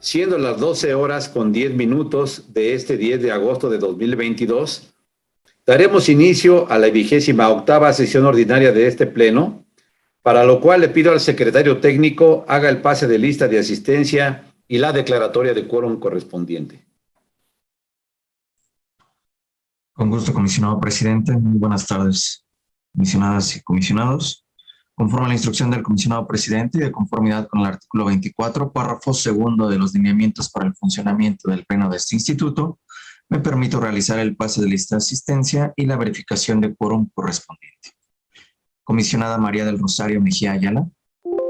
siendo las 12:10 de este 10 de agosto de 2022, daremos inicio a la 28ª sesión ordinaria de este Pleno, para lo cual le pido al secretario técnico haga el pase de lista de asistencia y la declaratoria de quórum correspondiente. Con gusto, comisionado presidente. Muy buenas tardes, comisionadas y comisionados. Conforme a la instrucción del comisionado presidente y de conformidad con el artículo 24, párrafo segundo de los lineamientos para el funcionamiento del Pleno de este instituto, me permito realizar el pase de lista de asistencia y la verificación de quórum correspondiente. Comisionada María del Rosario Mejía Ayala.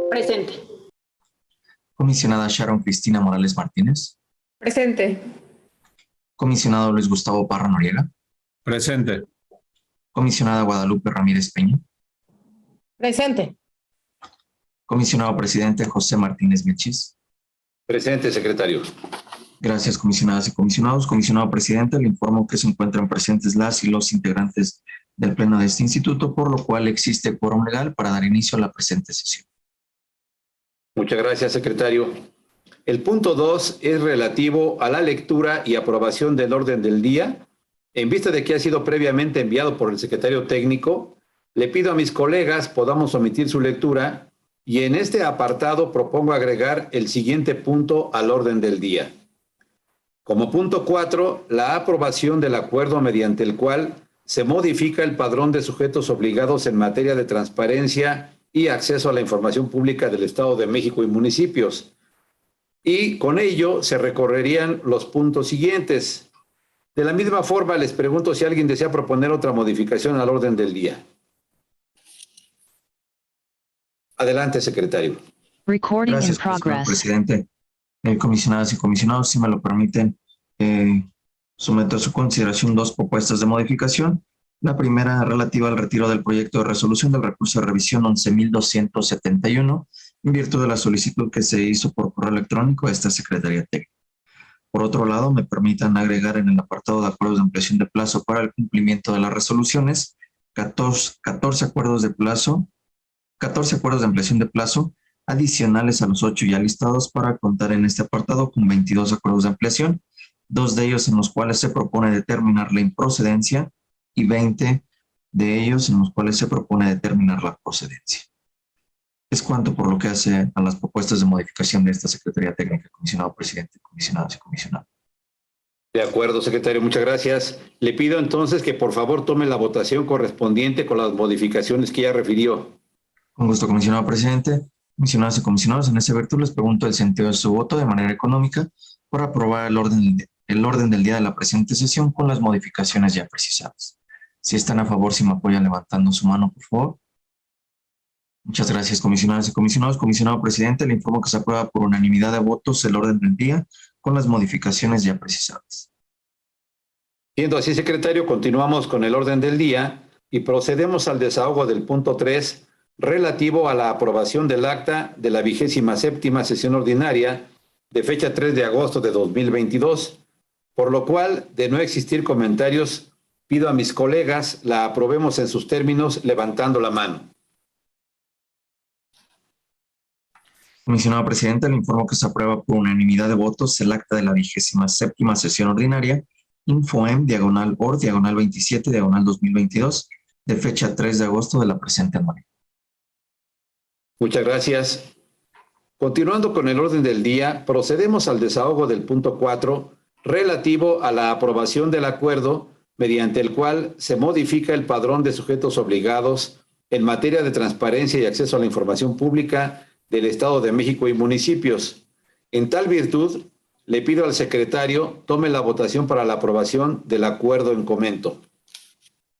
Presente. Comisionada Sharon Cristina Morales Martínez. Presente. Comisionado Luis Gustavo Parra Noriega. Presente. Comisionada Guadalupe Ramírez Peña. Presente. Comisionado presidente José Martínez Vilchis. Presente, secretario. Gracias, comisionadas y comisionados. Comisionado presidente, le informo que se encuentran presentes las y los integrantes del Pleno de este instituto, por lo cual existe quórum legal para dar inicio a la presente sesión. Muchas gracias, secretario. El punto 2 es relativo a la lectura y aprobación del orden del día. En vista de que ha sido previamente enviado por el secretario técnico, le pido a mis colegas podamos omitir su lectura y en este apartado propongo agregar el siguiente punto al orden del día. Como punto 4, la aprobación del acuerdo mediante el cual se modifica el padrón de sujetos obligados en materia de transparencia y acceso a la información pública del Estado de México y municipios. Y con ello se recorrerían los puntos siguientes. De la misma forma, les pregunto si alguien desea proponer otra modificación al orden del día. Adelante, secretario. Gracias, comisionado presidente. Comisionadas y comisionados, si me lo permiten, someto a su consideración dos propuestas de modificación. La primera relativa al retiro del proyecto de resolución del recurso de revisión 11,271, en virtud de la solicitud que se hizo por correo electrónico a esta Secretaría Técnica. Por otro lado, me permitan agregar en el apartado de acuerdos de ampliación de plazo para el cumplimiento de las resoluciones 14 acuerdos de ampliación de plazo adicionales a los 8 ya listados para contar en este apartado con 22 acuerdos de ampliación, 2 de ellos en los cuales se propone determinar la improcedencia y 20 de ellos en los cuales se propone determinar la procedencia. Es cuanto por lo que hace a las propuestas de modificación de esta Secretaría Técnica, comisionado presidente, comisionadas y comisionados. De acuerdo, secretario, muchas gracias. Le pido entonces que por favor tome la votación correspondiente con las modificaciones que ya refirió. Con gusto, comisionado presidente. Comisionadas y comisionados, en ese virtud les pregunto el sentido de su voto de manera económica por aprobar el orden del día de la presente sesión con las modificaciones ya precisadas. Si están a favor, si me apoyan levantando su mano, por favor. Muchas gracias, comisionadas y comisionados. Comisionado presidente, le informo que se aprueba por unanimidad de votos el orden del día con las modificaciones ya precisadas. Siendo así, secretario, continuamos con el orden del día y procedemos al desahogo del punto 3, relativo a la aprobación del acta de la 27ª sesión ordinaria de fecha 3 de agosto de 2022, por lo cual, de no existir comentarios, pido a mis colegas la aprobemos en sus términos levantando la mano. Comisionado presidente, le informo que se aprueba por unanimidad de votos el acta de la 27ª sesión ordinaria Infoem, /OR, /27, /2022, de fecha 3 de agosto de la presente manera. Muchas gracias. Continuando con el orden del día, procedemos al desahogo del punto 4, relativo a la aprobación del acuerdo mediante el cual se modifica el padrón de sujetos obligados en materia de transparencia y acceso a la información pública del Estado de México y municipios. En tal virtud, le pido al secretario tome la votación para la aprobación del acuerdo en comento.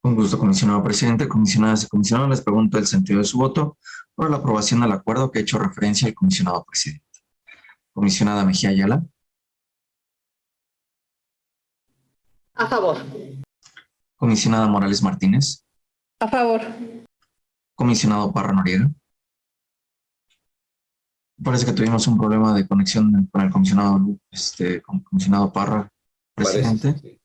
Con gusto, comisionado presidente, comisionadas y comisionados, les pregunto el sentido de su voto por la aprobación del acuerdo que ha hecho referencia al comisionado presidente. Comisionada Mejía Ayala. A favor. Comisionada Morales Martínez. A favor. Comisionado Parra Noriega. Parece que tuvimos un problema de conexión con el comisionado Parra, presidente. Parece,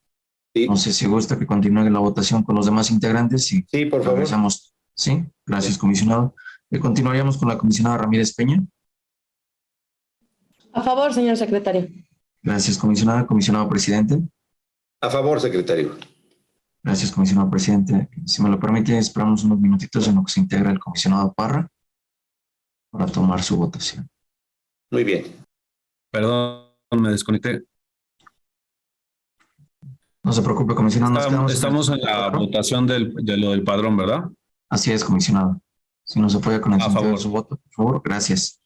sí. No sé si gusta que continúe la votación con los demás integrantes. Y sí, por favor. Sí, gracias, comisionado. Continuaríamos con la comisionada Ramírez Peña. A favor, señor secretario. Gracias, comisionada. Comisionado presidente. A favor, secretario. Gracias, comisionado presidente. Si me lo permite, esperamos unos minutitos en lo que se integra el comisionado Parra para tomar su votación. Muy bien. Perdón, me desconecté. No se preocupe, comisionado. Estamos en la votación de lo del padrón, ¿verdad? Así es, comisionado. Si nos apoya con el sentido favor. de su voto, por favor, gracias.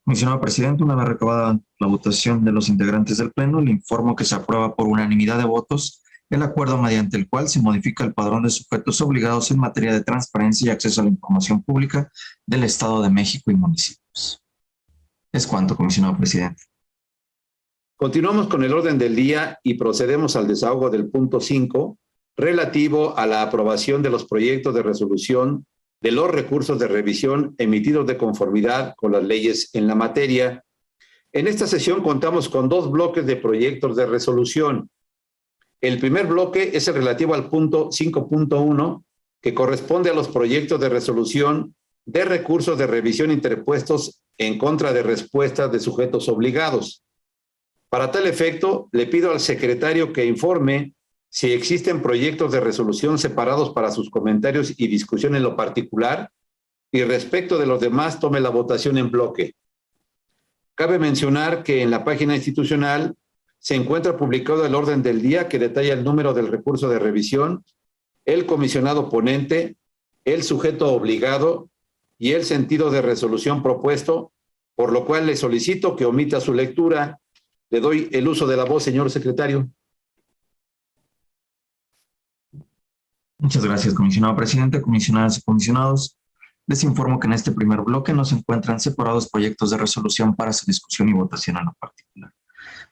Comisionado presidente, una vez recabada la votación de los integrantes del Pleno, le informo que se aprueba por unanimidad de votos el acuerdo mediante el cual se modifica el padrón de sujetos obligados en materia de transparencia y acceso a la información pública del Estado de México y municipios. Es cuanto, comisionado presidente. Continuamos con el orden del día y procedemos al desahogo del punto 5, relativo a la aprobación de los proyectos de resolución de los recursos de revisión emitidos de conformidad con las leyes en la materia. En esta sesión contamos con 2 bloques de proyectos de resolución. El primer bloque es el relativo al punto 5.1, que corresponde a los proyectos de resolución de recursos de revisión interpuestos en contra de respuestas de sujetos obligados. Para tal efecto, le pido al secretario que informe si existen proyectos de resolución separados para sus comentarios y discusión en lo particular, y respecto de los demás tome la votación en bloque. Cabe mencionar que en la página institucional se encuentra publicado el orden del día que detalla el número del recurso de revisión, el comisionado ponente, el sujeto obligado y el sentido de resolución propuesto, por lo cual le solicito que omita su lectura. Le doy el uso de la voz, señor secretario. Muchas gracias, comisionado presidente, comisionadas y comisionados. Les informo que en este primer bloque no se encuentran separados proyectos de resolución para su discusión y votación en lo particular.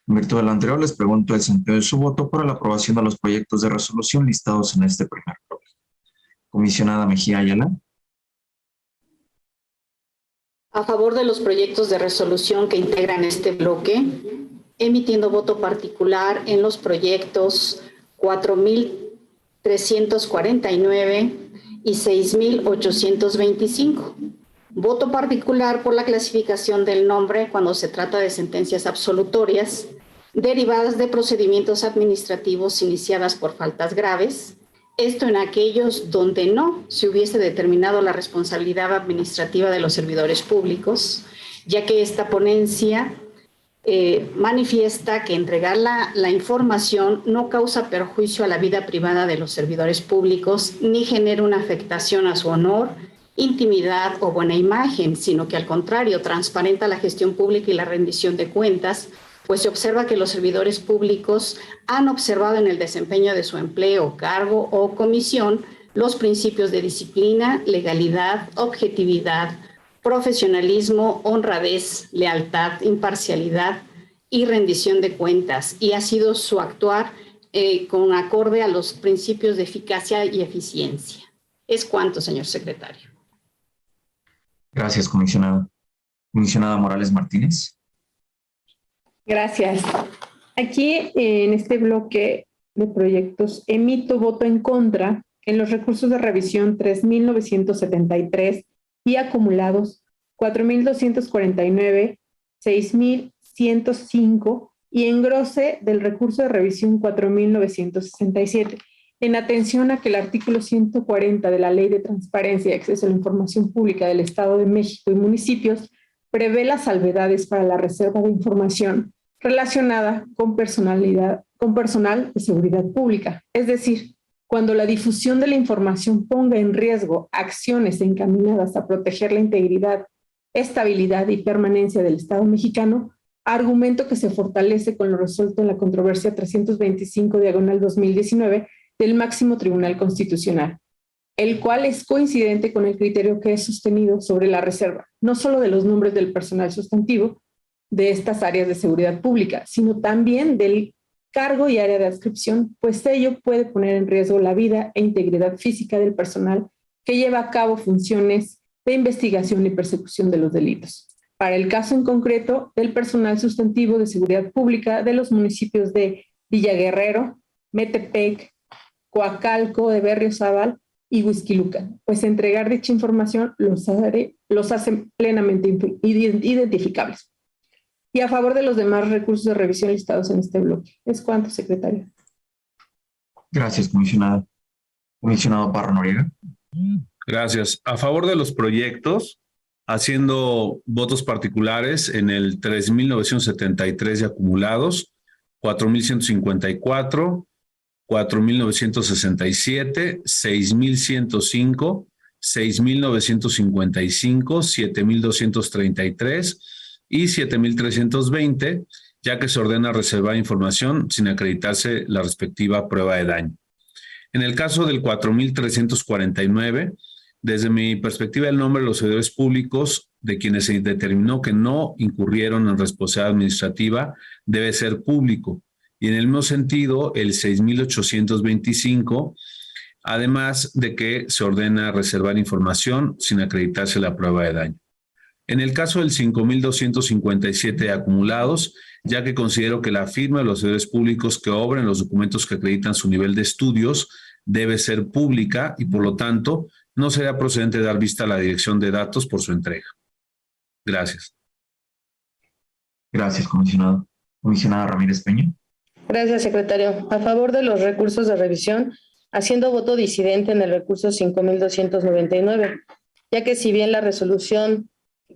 En virtud de lo anterior, les pregunto el sentido de su voto para la aprobación de los proyectos de resolución listados en este primer bloque. Comisionada Mejía Ayala. A favor de los proyectos de resolución que integran este bloque, emitiendo voto particular en los proyectos 4.349 y 6.825. Voto particular por la clasificación del nombre cuando se trata de sentencias absolutorias derivadas de procedimientos administrativos iniciadas por faltas graves, esto en aquellos donde no se hubiese determinado la responsabilidad administrativa de los servidores públicos, ya que esta ponencia manifiesta que entregar la información no causa perjuicio a la vida privada de los servidores públicos ni genera una afectación a su honor, intimidad o buena imagen, sino que al contrario transparenta la gestión pública y la rendición de cuentas, pues se observa que los servidores públicos han observado en el desempeño de su empleo, cargo o comisión los principios de disciplina, legalidad, objetividad, profesionalismo, honradez, lealtad, imparcialidad y rendición de cuentas, y ha sido su actuar con acorde a los principios de eficacia y eficiencia. Es cuanto, señor secretario. Gracias, comisionada. Comisionada Morales Martínez. Gracias. Aquí en este bloque de proyectos emito voto en contra en los recursos de revisión 3.973 y acumulados 4.249, 6.105 y engrose del recurso de revisión 4.967. En atención a que el artículo 140 de la Ley de Transparencia y Acceso a la Información Pública del Estado de México y municipios prevé las salvedades para la reserva de información relacionada con personal de seguridad pública. Es decir, cuando la difusión de la información ponga en riesgo acciones encaminadas a proteger la integridad, estabilidad y permanencia del Estado mexicano, argumento que se fortalece con lo resuelto en la controversia 325/2019 del máximo Tribunal Constitucional, el cual es coincidente con el criterio que he sostenido sobre la reserva, no solo de los nombres del personal sustantivo de estas áreas de seguridad pública, sino también del cargo y área de adscripción, pues ello puede poner en riesgo la vida e integridad física del personal que lleva a cabo funciones de investigación y persecución de los delitos. Para el caso en concreto del personal sustantivo de seguridad pública de los municipios de Villaguerrero, Metepec, Coacalco de Berriozábal y Huixquilucan, pues entregar dicha información los hace plenamente identificables. Y a favor de los demás recursos de revisión listados en este bloque. ¿Es cuánto, secretario? Gracias, comisionada. Comisionado Parra Noriega. Gracias. A favor de los proyectos, haciendo votos particulares en el 3,973 de acumulados, 4,154, 4,967, 6,105, 6,955, 7,233 y 7,320, ya que se ordena reservar información sin acreditarse la respectiva prueba de daño. En el caso del 4,349, desde mi perspectiva, el nombre de los servidores públicos de quienes se determinó que no incurrieron en responsabilidad administrativa debe ser público. Y en el mismo sentido, el 6,825, además de que se ordena reservar información sin acreditarse la prueba de daño. En el caso del 5,257 acumulados, ya que considero que la firma de los servidores públicos que obren los documentos que acreditan su nivel de estudios debe ser pública y, por lo tanto, no será procedente dar vista a la dirección de datos por su entrega. Gracias. Gracias, comisionado. Comisionada Ramírez Peña. Gracias, secretario. A favor de los recursos de revisión, haciendo voto disidente en el recurso 5,299, ya que si bien la resolución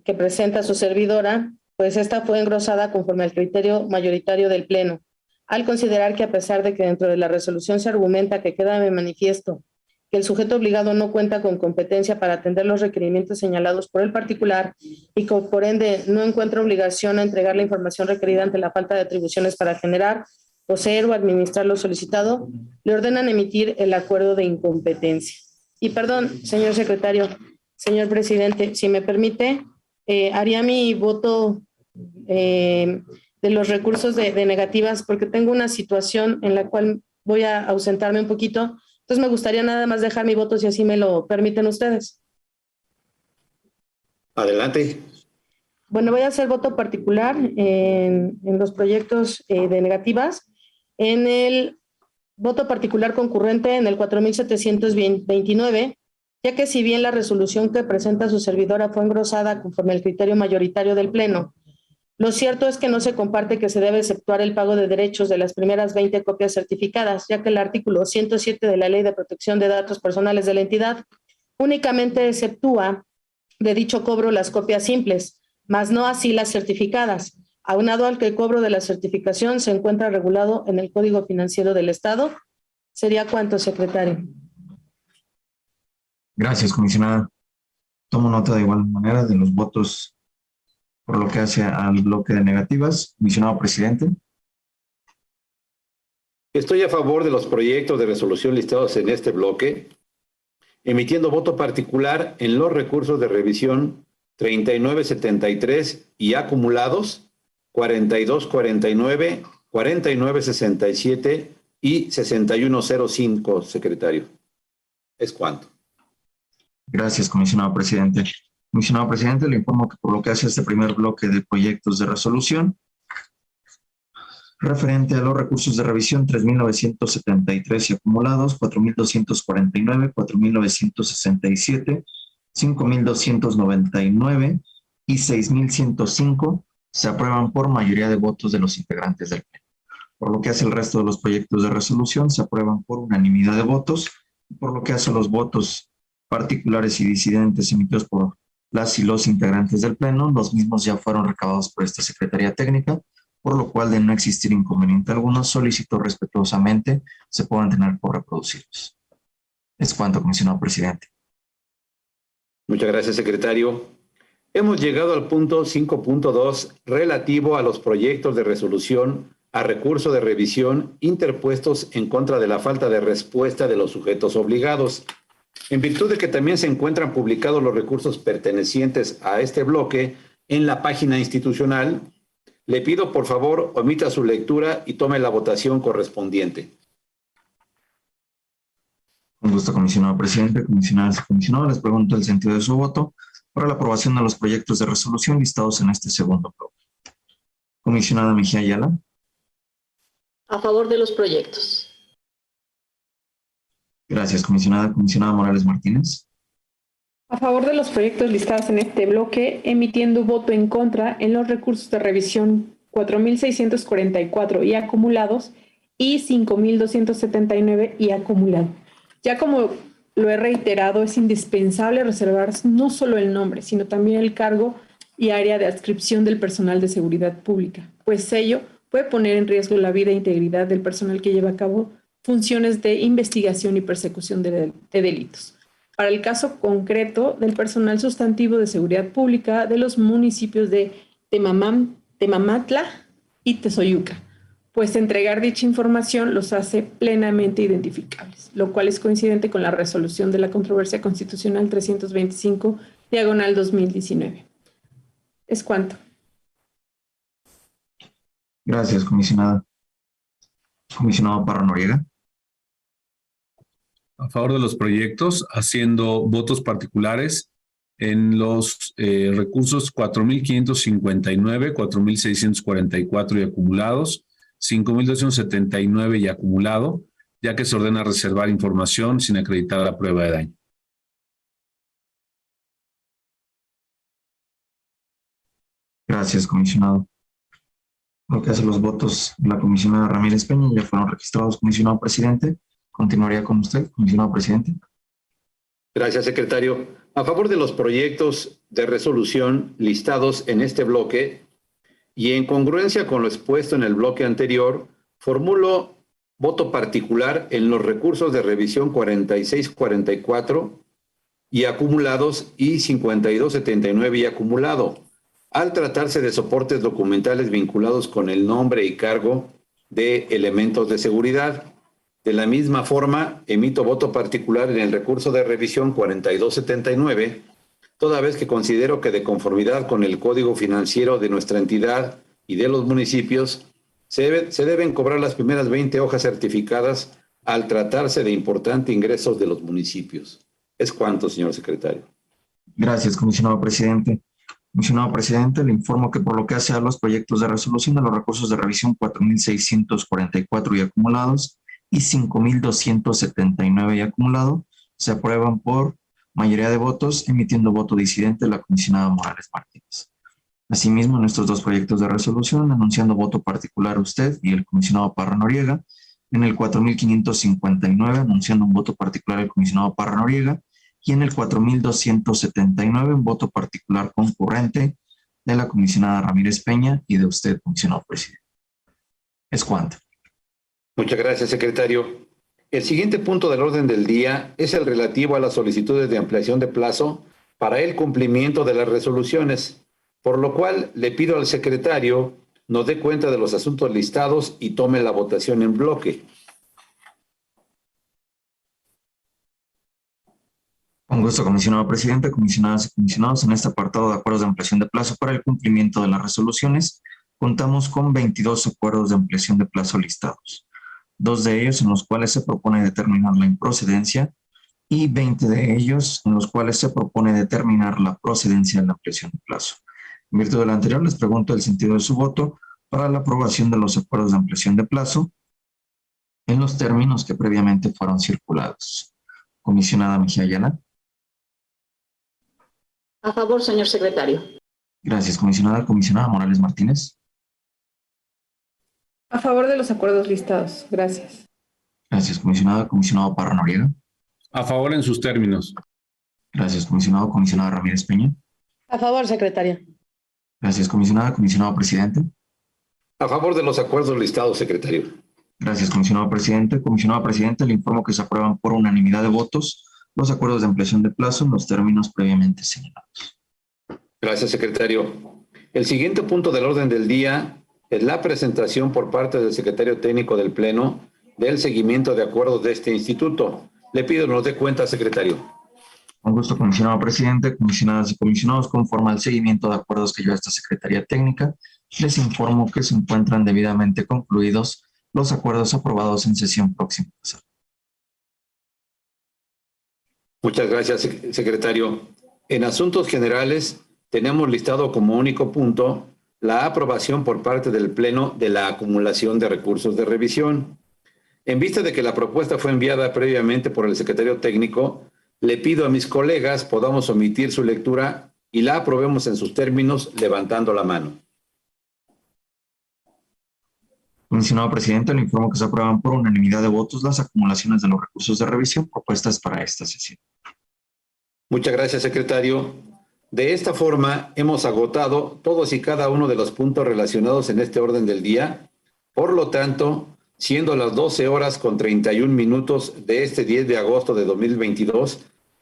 que presenta su servidora, pues esta fue engrosada conforme al criterio mayoritario del Pleno, al considerar que a pesar de que dentro de la resolución se argumenta que queda de manifiesto que el sujeto obligado no cuenta con competencia para atender los requerimientos señalados por el particular y que por ende no encuentra obligación a entregar la información requerida ante la falta de atribuciones para generar, poseer o administrar lo solicitado, le ordenan emitir el acuerdo de incompetencia. Y perdón, señor secretario, señor presidente, si me permite, haría mi voto de los recursos de negativas porque tengo una situación en la cual voy a ausentarme un poquito. Entonces me gustaría nada más dejar mi voto si así me lo permiten ustedes. Adelante. Bueno, voy a hacer voto particular en los proyectos de negativas. En el voto particular concurrente en el 4,729, ya que si bien la resolución que presenta su servidora fue engrosada conforme al criterio mayoritario del Pleno, lo cierto es que no se comparte que se debe exceptuar el pago de derechos de las primeras 20 copias certificadas, ya que el artículo 107 de la Ley de Protección de Datos Personales de la entidad únicamente exceptúa de dicho cobro las copias simples, mas no así las certificadas, aunado al que el cobro de la certificación se encuentra regulado en el Código Financiero del Estado. ¿Sería cuánto, secretario? Gracias, comisionada. Tomo nota de igual manera de los votos por lo que hace al bloque de negativas. Comisionado presidente. Estoy a favor de los proyectos de resolución listados en este bloque, emitiendo voto particular en los recursos de revisión 3973 y acumulados 4249, 4967 y 6105, secretario. ¿Es cuánto? Gracias, comisionado presidente. Comisionado presidente, le informo que por lo que hace este primer bloque de proyectos de resolución, referente a los recursos de revisión 3,973 y acumulados, 4,249, 4,967, 5,299 y 6,105 se aprueban por mayoría de votos de los integrantes del Pleno. Por lo que hace el resto de los proyectos de resolución, se aprueban por unanimidad de votos. Por lo que hace los votos particulares y disidentes emitidos por las y los integrantes del Pleno, los mismos ya fueron recabados por esta Secretaría Técnica, por lo cual, de no existir inconveniente alguno, solicito respetuosamente se puedan tener por reproducidos. Es cuanto, comisionado presidente. Muchas gracias, secretario. Hemos llegado al punto 5.2 relativo a los proyectos de resolución a recurso de revisión interpuestos en contra de la falta de respuesta de los sujetos obligados. En virtud de que también se encuentran publicados los recursos pertenecientes a este bloque en la página institucional, le pido por favor omita su lectura y tome la votación correspondiente. Con gusto, comisionado presidente, comisionadas y comisionados, les pregunto el sentido de su voto para la aprobación de los proyectos de resolución listados en este segundo bloque. Comisionada Mejía Ayala. A favor de los proyectos. Gracias, comisionada. Comisionada Morales Martínez. A favor de los proyectos listados en este bloque, emitiendo voto en contra en los recursos de revisión 4.644 y acumulados y 5.279 y acumulado. Ya como lo he reiterado, es indispensable reservar no solo el nombre, sino también el cargo y área de adscripción del personal de seguridad pública, pues ello puede poner en riesgo la vida e integridad del personal que lleva a cabo funciones de investigación y persecución de delitos. Para el caso concreto del personal sustantivo de seguridad pública de los municipios de Temamatla y Tezoyuca, pues entregar dicha información los hace plenamente identificables, lo cual es coincidente con la resolución de la controversia constitucional 325/2019. Es cuanto. Gracias, comisionada. Comisionado Parra Noriega. A favor de los proyectos, haciendo votos particulares en los recursos 4.559, 4.644 y acumulados, 5.279 y acumulado, ya que se ordena reservar información sin acreditar la prueba de daño. Gracias, comisionado. Lo que hace los votos de la comisionada Ramírez Peña ya fueron registrados, comisionado presidente. Continuaría con usted, comisionado presidente. Gracias, secretario. A favor de los proyectos de resolución listados en este bloque y en congruencia con lo expuesto en el bloque anterior, formulo voto particular en los recursos de revisión 4644 y acumulados y 5279 y acumulado, al tratarse de soportes documentales vinculados con el nombre y cargo de elementos de seguridad. De la misma forma, emito voto particular en el recurso de revisión 4279, toda vez que considero que de conformidad con el Código Financiero de nuestra entidad y de los municipios, se deben cobrar las primeras 20 hojas certificadas al tratarse de importantes ingresos de los municipios. Es cuanto, señor secretario. Gracias, comisionado presidente. Comisionado presidente, le informo que por lo que hace a los proyectos de resolución de los recursos de revisión 4.644 y acumulados y 5.279 y acumulado, se aprueban por mayoría de votos, emitiendo voto disidente la comisionada Morales Martínez. Asimismo, en estos dos proyectos de resolución, anunciando voto particular usted y el comisionado Parra Noriega, en el 4.559, anunciando un voto particular el comisionado Parra Noriega, y en el 4.279, un voto particular concurrente de la comisionada Ramírez Peña y de usted, comisionado presidente. Es cuanto. Muchas gracias, secretario. El siguiente punto del orden del día es el relativo a las solicitudes de ampliación de plazo para el cumplimiento de las resoluciones, por lo cual le pido al secretario nos dé cuenta de los asuntos listados y tome la votación en bloque. Con gusto, comisionado presidente, comisionadas y comisionados. En este apartado de acuerdos de ampliación de plazo para el cumplimiento de las resoluciones, contamos con 22 acuerdos de ampliación de plazo listados. 2 de ellos en los cuales se propone determinar la improcedencia y 20 de ellos en los cuales se propone determinar la procedencia de la ampliación de plazo. En virtud de lo anterior, les pregunto el sentido de su voto para la aprobación de los acuerdos de ampliación de plazo en los términos que previamente fueron circulados. Comisionada Mejía Ayala. A favor, señor secretario. Gracias, comisionada. Comisionada Morales Martínez. A favor de los acuerdos listados. Gracias. Gracias, comisionada. Comisionado Parra Noriega. A favor en sus términos. Gracias, comisionado. Comisionada Ramírez Peña. A favor, secretaria. Gracias, comisionada. Comisionado presidente. A favor de los acuerdos listados, secretario. Gracias, comisionado presidente. Comisionado presidente, le informo que se aprueban por unanimidad de votos los acuerdos de ampliación de plazo en los términos previamente señalados. Gracias, secretario. El siguiente punto del orden del día es la presentación por parte del secretario técnico del Pleno del seguimiento de acuerdos de este instituto. Le pido nos dé cuenta, secretario. Con gusto, comisionado presidente, comisionadas y comisionados, conforme al seguimiento de acuerdos que lleva esta Secretaría Técnica, les informo que se encuentran debidamente concluidos los acuerdos aprobados en sesión próxima. Muchas gracias, secretario. En asuntos generales, tenemos listado como único punto la aprobación por parte del Pleno de la acumulación de recursos de revisión. En vista de que la propuesta fue enviada previamente por el secretario técnico, Le pido a mis colegas podamos omitir su lectura y la aprobemos en sus términos levantando la mano. Comisionado presidente, le informo que se aprueban por unanimidad de votos las acumulaciones de los recursos de revisión propuestas para esta sesión. Muchas gracias, secretario. De esta forma, hemos agotado todos y cada uno de los puntos relacionados en este orden del día. Por lo tanto, siendo las 12:31 de este 10 de agosto de 2022,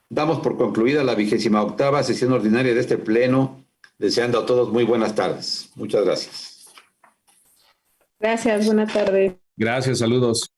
damos por concluida la 28ª sesión ordinaria de este pleno, deseando a todos muy buenas tardes. Muchas gracias. Gracias, buena tarde. Gracias, saludos.